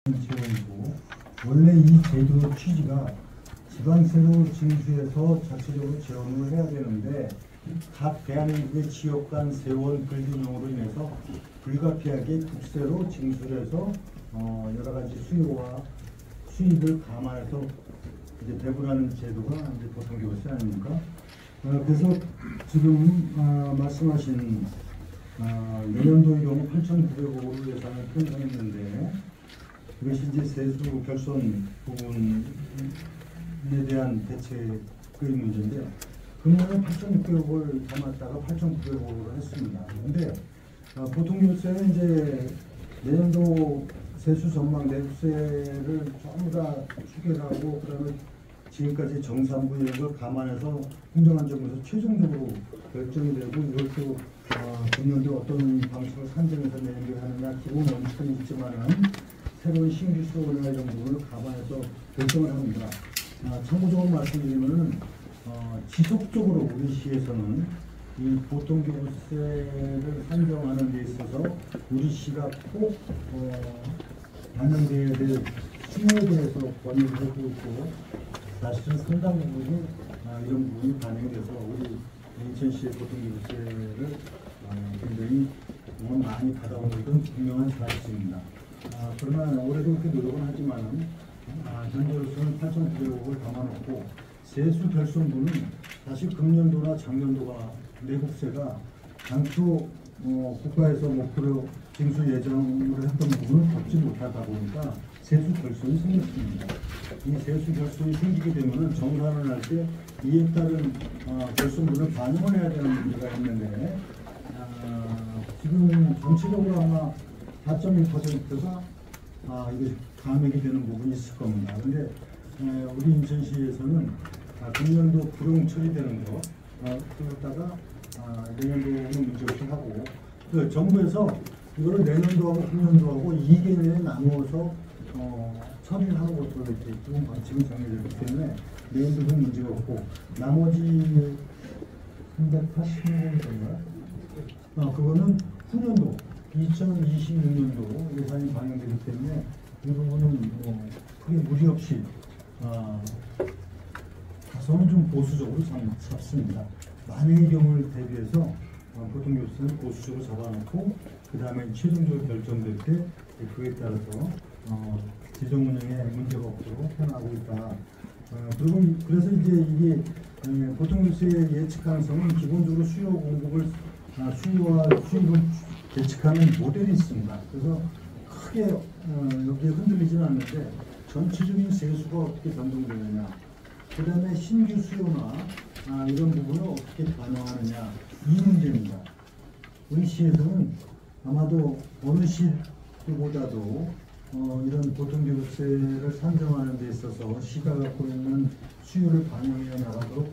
제도이고, 원래 이 제도 취지가 지방세로 징수해서 자체적으로 재원을 해야 되는데, 각 대한민국의 지역 간 세원 불균형으로 인해서 불가피하게 국세로 징수를 해서 여러 가지 수요와 수입을 감안해서 이제 배분하는 제도가 이제 보통교세 아닙니까? 그래서 지금 말씀하신 내년도의 경우 8,900억 원 예산을 편성했는데, 이것이 이제 세수 결손 부분에 대한 대책의 문제인데, 금년에 8,600억을 담았다가 8,900억으로 했습니다. 그런데 보통교세는 이제 내년도 세수 전망 내수세를 전부 다 추계하고, 그다음에 지금까지 정산부 이런 걸 감안해서 행정안전부에서 최종적으로 결정이 되고, 이것도 금년도 어떤 방식으로 산정해서 내년도에 하느냐 기본 원칙은 있지만은 새로운 신규 수요나 이런 부분을 감안해서 결정을 합니다. 참고적으로 말씀드리면은 지속적으로 우리 시에서는 이 보통교부세를 산정하는 데 있어서 우리 시가 꼭 반영돼야 될 수요에 대해서 권유를 하고 있고, 사실은 상당 부분이 이런 부분이 반영이 돼서 우리 인천시의 보통교부세를 굉장히 많이 받아오는 것은 분명한 사실입니다. 그러나 올해도 그렇게 노력은 하지만은 현재로서는 8,900억을 담아놓고, 세수 결손분은 사실 금년도나 작년도가 내국세가 당초 국가에서 목표로 징수 예정을 했던 부분을 걷지 못하다 보니까 세수 결손이 생겼습니다. 이 세수 결손이 생기게 되면은 정산을 할 때 이에 따른 결손분을 반영을 해야 되는 문제가 있는데, 지금 전체적으로 아마 4.1%가 이게 감액이 되는 부분이 있을 겁니다. 그런데 우리 인천시에서는 금년도 불용 처리되는 거 그러다가 내년도는 문제없이 하고, 정부에서 이거를 내년도하고 금년도하고 2개년에 나누어서 처리를 하는 것으로 이렇게 좋은 방침이 정해졌기 때문에 내년도는 문제가 없고, 나머지 380억 정도 그거는 후년도 2026년도 예산이 반영되기 때문에 이 부분은 크게 무리 없이 다소는 좀 보수적으로 잡습니다. 만약의 경우를 대비해서 보통교부세는 보수적으로 잡아놓고, 그 다음에 최종적으로 결정될 때 그에 따라서 재정 운영에 문제가 없도록 해나가고 있다. 그리고 그래서 이제 이게 보통교부세의 예측 가능성은 기본적으로 수요 공급을 수요와 수입을 예측하는 모델이 있습니다. 그래서 크게 여기에 흔들리지는 않는데, 전체적인 세수가 어떻게 변동되느냐, 그 다음에 신규 수요나 이런 부분을 어떻게 반영하느냐, 이 문제입니다. 우리 시에서는 아마도 어느 시보다도 이런 보통교부세를 산정하는 데 있어서 시가 갖고 있는 수요를 반영해 나가도록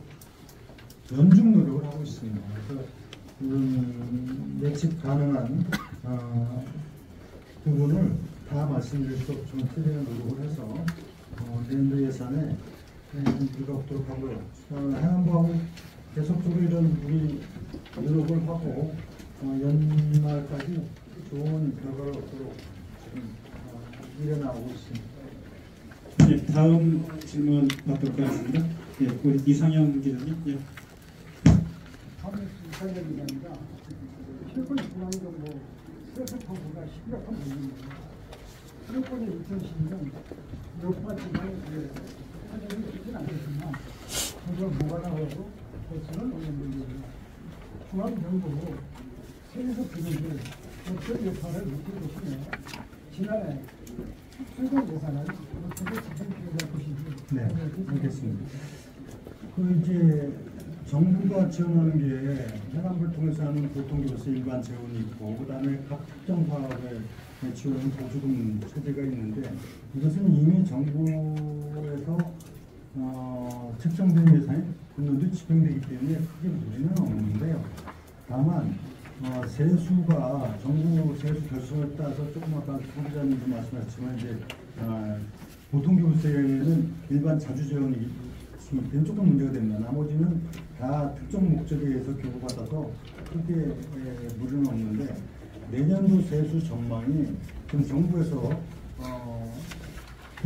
연중 노력을 하고 있습니다. 그래서 예측 가능한 부분을 다 말씀드릴 수 없지만 최대한 노력을 해서 내년도 예산에 문제가 없도록 하고요. 행안부하고 계속적으로 이런 우리 노력을 하고 연말까지 좋은 결과를 얻도록 지금 일어나고 있습니다. 네, 다음 질문 받도록 하겠습니다. 예, 우리 이상현 기자님. 예. 이상현 기자입니다. 실권 불안정도 세수통보가 심각한 문제입니다. 실권이 2010년 몇 가지만 사정이 되진 않겠지만, 그걸 무관하고 그것은 없는 문제입니다. 중앙정부로 세수 비리를 어떤 역할을 맡고 계시며, 지난해 최종 예산을 어떻게 집행할 것인지. 네, 알겠습니다. 이제 정부가 지원하는 게 행안부를 통해서 하는 보통교부세 일반 재원이 있고, 그 다음에 각 특정 사업에 지원하는 보조금 체제가 있는데, 이것은 이미 정부에서 책정된 예산이 금년도 집행되기 때문에 크게 문제는 없는데요. 다만 세수가 정부 세수 결손에 따라서 조금 아까 송 기자님도 말씀하셨지만 이제 보통교부세에는 일반 자주재원이 있으면 조금 문제가 됩니다. 나머지는 다 특정 목적에 의해서 교부받아서 크게 무리는 없는데, 내년도 세수 전망이 지금 정부에서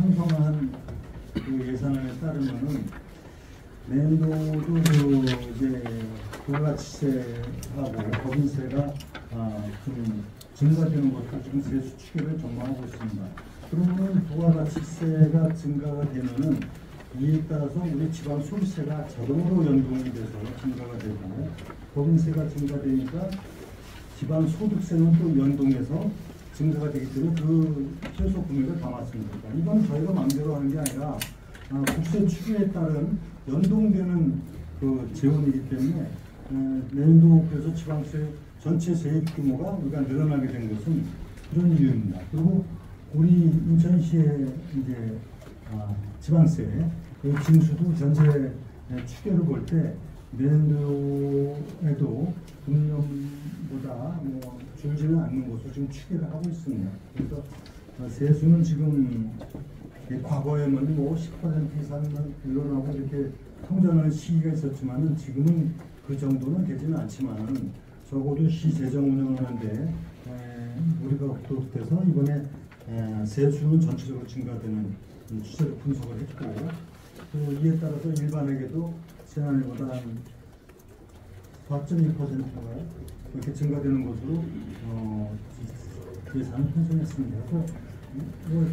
편성한 그 예산안에 따르면은 내년도도 그 이제 부가가치세하고 법인세가 좀 증가되는 것도 지금 세수 추계를 전망하고 있습니다. 그러면 부가가치세가 증가가 되면은 이에 따라서 우리 지방 소비세가 자동으로 연동이 돼서 증가가 되고 법인세가 증가되니까 지방 소득세는 또 연동해서 증가가 되기 때문에 그 최소 금액을 담았습니다. 이건 저희가 마음대로 하는 게 아니라 국세 추계에 따른 연동되는 그 재원이기 때문에 내년도 그래서 지방세 전체 세입 규모가 우리가 늘어나게 된 것은 그런 이유입니다. 그리고 우리 인천시의 이제 지방세 그 징수도 전체 추계를 볼 때 내년도에도 금년보다 뭐 줄지는 않는 것으로 지금 추계를 하고 있습니다. 그래서 세수는 지금 과거에는 뭐 10% 이상 늘어나고 이렇게 성장하는 시기가 있었지만은 지금은 그 정도는 되지는 않지만은 적어도 시 재정 운영을 하는데 우리가 없도돼서 이번에 세수는 전체적으로 증가되는 추세를 분석을 했고 또 이에 따라서 일반에게도 지난해보다 한 4.2%가 이렇게 증가되는 것으로 예산을 편성했습니다. 그래서 뭐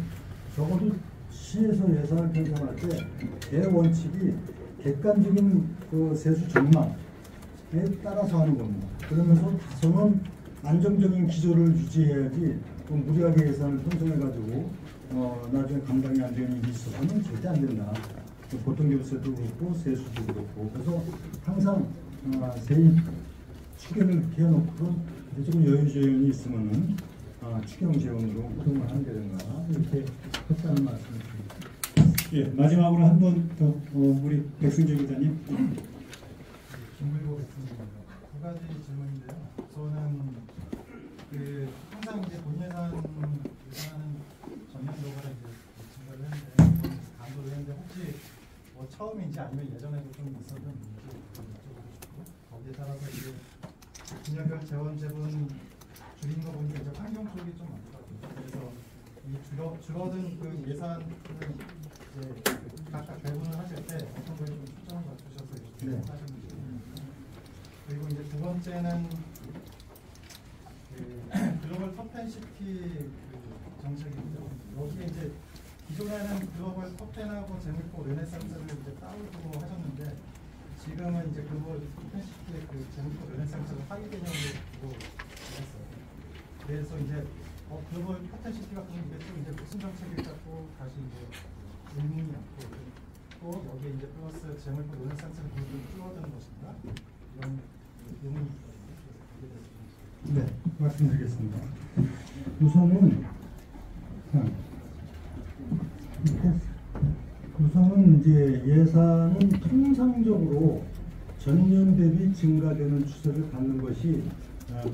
적어도 시에서 예산을 편성할 때 대원칙이 객관적인 그 세수 전망에 따라서 하는 겁니다. 그러면서 다소는 안정적인 기조를 유지해야지 무리하게 예산을 편성해가지고 나중에 감당이 안 되는 일이 있어서는 절대 안 된다. 보통교부세도 그렇고 세수도 그렇고 그래서 항상 세입 추계를 이렇게 해놓고 조금 여유재원이 있으면은 추경 재원으로 운동을 하는 게 된가 이렇게 했다는 말씀을 드립니다. 예, 마지막으로 한 번 더 우리 백승재 기자님. 김물고 백승재입니다. 두 가지 질문인데요. 저는 항상 이제 본 예산하는 전년도가 이제 증가를 했는데 강조를 했는데 혹시 뭐 처음인지 아니면 예전에도 좀 있었던 건지 여쭤보고 싶고 거기에 따라서 이제 분야별 재원 제분 줄인 거 보니까 이제 환경 쪽이 좀 많더라고요. 그래서 이 줄어든 그 예산을 이제 각각 배분을 하실 때 어떤 거에 좀 초점을 맞추셔서 이렇게 하시는지. 그리고 이제 두 번째는 글로벌 톱10시티 정책인데요. 여기에 이제 기존에는 글로벌 톱10하고 재물포 르네상스를 이제 따로 두고 하셨는데 지금은 이제 글로벌 톱10시티의 그 재물포 르네상스를 하위 개념으로 두고 했어요. 그래서 이제 글로벌 톱10시티가 그럼 이게 또 이제 무슨 정책을 갖고 다시 이제 의문이 없고 또 여기에 이제 플러스 재물포 르네상스를 줄어드는 것인가 이런 의문이 있거든요. 네, 말씀드리겠습니다. 우선은 이제 예산은 통상적으로 전년 대비 증가되는 추세를 갖는 것이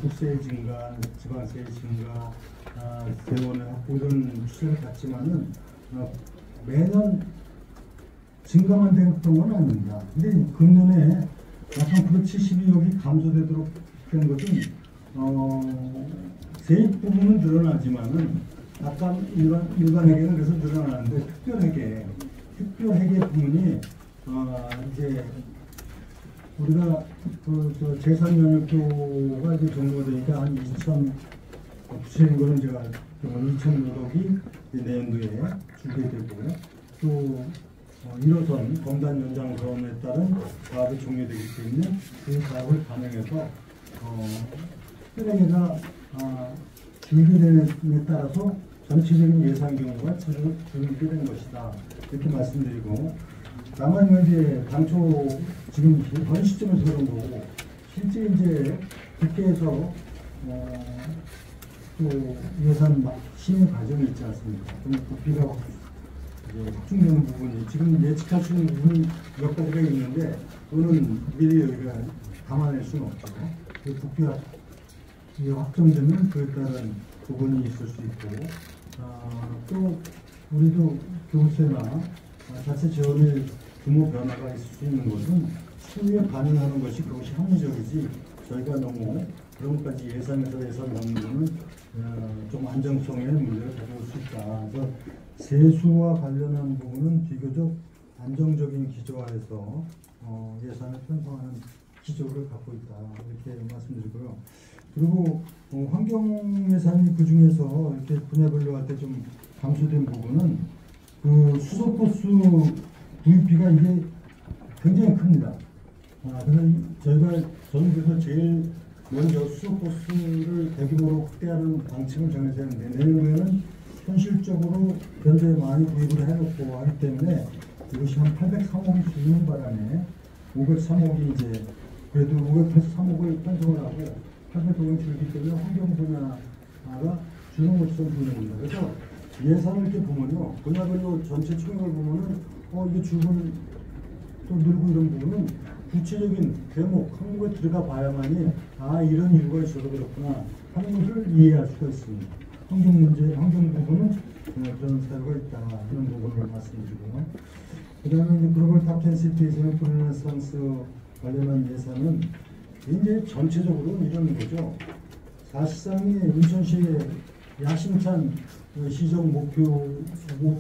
국세의 증가, 지방세의 증가, 세원의 확보 이런 추세를 갖지만은 매년 증가만 된 건 아닙니다. 근데 금년에 약간 972억이 감소되도록 된 것은 세입 부분은 늘어나지만은 약간 일반회계는 그래서 늘어나는데 특별회계 부분이 이제 우리가 그 재산면역표가 이제 종료되니까 한 2천 구체적인 거는 제가 2,600억이 내년도에 준비되고요. 또 1호선 검단 연장선에 따른 사업이 종료되기 때문에 그 사업을 반영해서 특별회계가 준비됨에 따라서 전체적인 예산 경우가 줄게 된 것이다. 이렇게 말씀드리고 다만 이제 당초 지금 현 시점에서 그런 거고 실제 이제 국회에서 또 예산 심의 과정이 있지 않습니까? 그럼 국비가 확충되는 부분이 지금 예측할 수 있는 부분이 몇 가지가 있는데 그거는 미리 여기가 감안할 수는 없죠. 그 국비가 확정되면 그에 따른 부분이 있을 수 있고 또 우리도 교부세나 자체 지원의 규모 변화가 있을 수 있는 것은 추후에 반영하는 것이 그것이 합리적이지 저희가 너무 그런 것까지 예산에서 예산 넣는 거는 좀 안정성에 문제를 가져올 수 있다. 그래서 세수와 관련한 부분은 비교적 안정적인 기조하에서 예산을 편성하는 기조를 갖고 있다. 이렇게 말씀드리고요. 그리고 환경 예산이 그 중에서 이렇게 분야별로 할 때 좀 감소된 부분은 그 수소버스 구입비가 이게 굉장히 큽니다. 그래서 저는 그래서 제일 먼저 수소버스를 대규모로 확대하는 방침을 정해서 했는데 내년에는 현실적으로 현재 많이 구입을 해놓고 하기 때문에 이것이 한 803억이 줄는 바람에 503억이 이제 그래도 503억을 편성을 하고 800억이 줄기 때문에 환경 분야가 주는 것처럼 보입니다. 그래서 예산을 이렇게 보면요, 분야별로 전체 총액을 보면은 이게 줄고 또 늘고 이런 부분은 구체적인 대목 항목에 들어가 봐야만이 이런 이유가 있어서 그렇구나 하는 것을 이해할 수가 있습니다. 환경 문제, 환경 부분은 그런 사유가 있다 이런 부분을 말씀드리고요. 그 다음에 이제 글로벌 탑10 시티에서는 르네상스 관련한 예산은 이제 전체적으로 이런 거죠. 사실상 인천시의 야심찬 시정 목표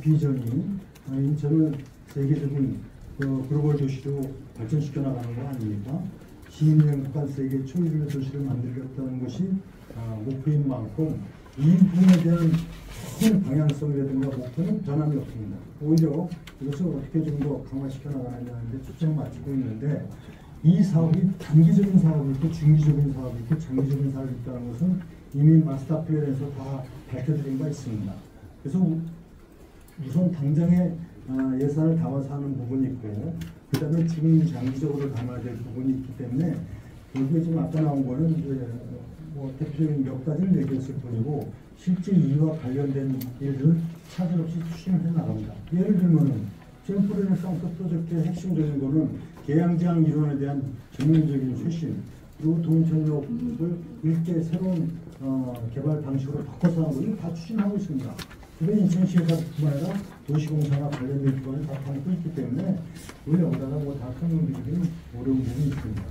비전이 인천을 세계적인 글로벌 도시로 발전시켜 나가는 거 아닙니까? 시민행복한 세계 초유의 도시를 만들겠다는 것이 목표인 만큼 이 부분에 대한 큰 방향성이라든가 목표는 변함이 없습니다. 오히려 이것을 어떻게 좀 더 강화시켜 나가느냐는데 초점을 맞추고 있는데 이 사업이 단기적인 사업이 있고 중기적인 사업이 있고 장기적인 사업이 있다는 것은 이미 마스터 플랜에서 다 밝혀드린 바 있습니다. 그래서 우선 당장에 예산을 담아서 하는 부분이 있고 그 다음에 중장기적으로 담아야 될 부분이 있기 때문에 여기에 지금 아까 나온 거는 이제 대표적인 몇 가지를 얘기했을 뿐이고 실제 이와 관련된 일을 차질 없이 추진해 나갑니다. 예를 들면은 지금 르네상스 프로젝트의 핵심적인 거는 계양장 이론에 대한 전면적인 쇄신 그리고 동천역을 일개 새로운 개발 방식으로 바꿔서 하는 것을 다 추진하고 있습니다. 그게 인천시에서 뿐만 아니라 도시공사나 관련된 기관을 다 담고 있기 때문에 우리 여기다가 다 설명드리기는 어려운 부분이 있습니다.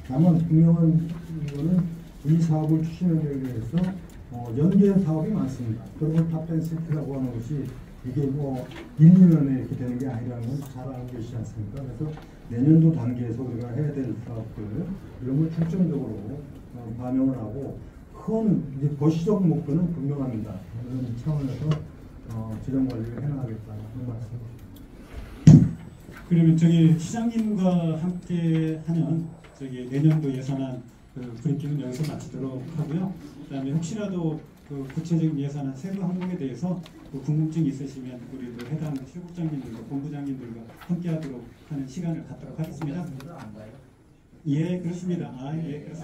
다만 분명한 이거는 이 사업을 추진하기 위해서 연계 사업이 많습니다. 그리고 탑10 시티라고 하는 것이 이게 1, 2년에 이렇게 되는 게 아니라는 건 잘 알고 계시지 않습니까? 그래서 내년도 단계에서 우리가 해야 될 사업들 이런 걸 중점적으로 반영을 하고 큰 이제 거시적 목표는 분명합니다. 이런 차원에서 재정 관리를 해나가겠다는 말씀입니다. 그러면 저기 시장님과 함께 하는 내년도 예산안 브리핑은 여기서 마치도록 하고요. 그다음에 혹시라도 구체적인 예산안 세부 항목에 대해서 궁금증 있으시면 우리도 해당 실국장님들과 본부장님들과 함께하도록 하는 시간을 갖도록 하겠습니다. 예, 그렇습니다. 예, 그렇습니다.